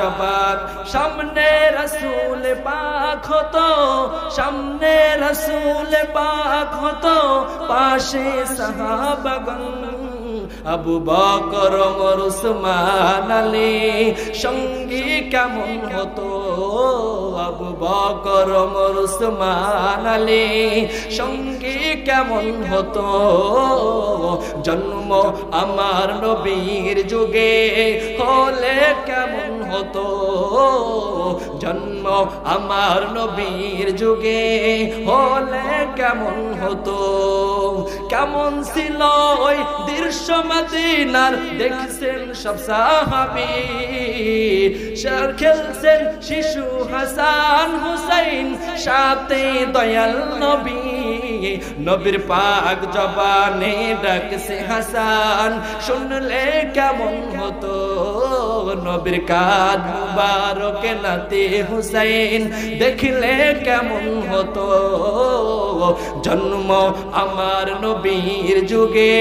জবান সামনে রাসূল পাক হতো সামনে রাসূল পাক হতো পাশে সাহাবাগণ আবু বকর ওমর উসমান আলী সঙ্গী কেমন হতো আবু বকর ওমর উসমান আলী সঙ্গী কেমন হতো জন্ম আমার নবীর যুগে হলে কেমন হতো জন্ম আমার নবীর যুগে হলে কেমন হতো কেমন ছিল ওই দৃশ্য মদিনার দেখছেন সব সাহাবী শার খেলছেন শিশু হাসান হুসাইন সাথে দয়াল নবী নবীর পাক জবানে ডাকছে হাসান শুনলে কেমন হতো নবীর কাঁধ মুবারক নাতে হুসাইন দেখলে কেমন হতো জন্ম আমার নবীর যুগে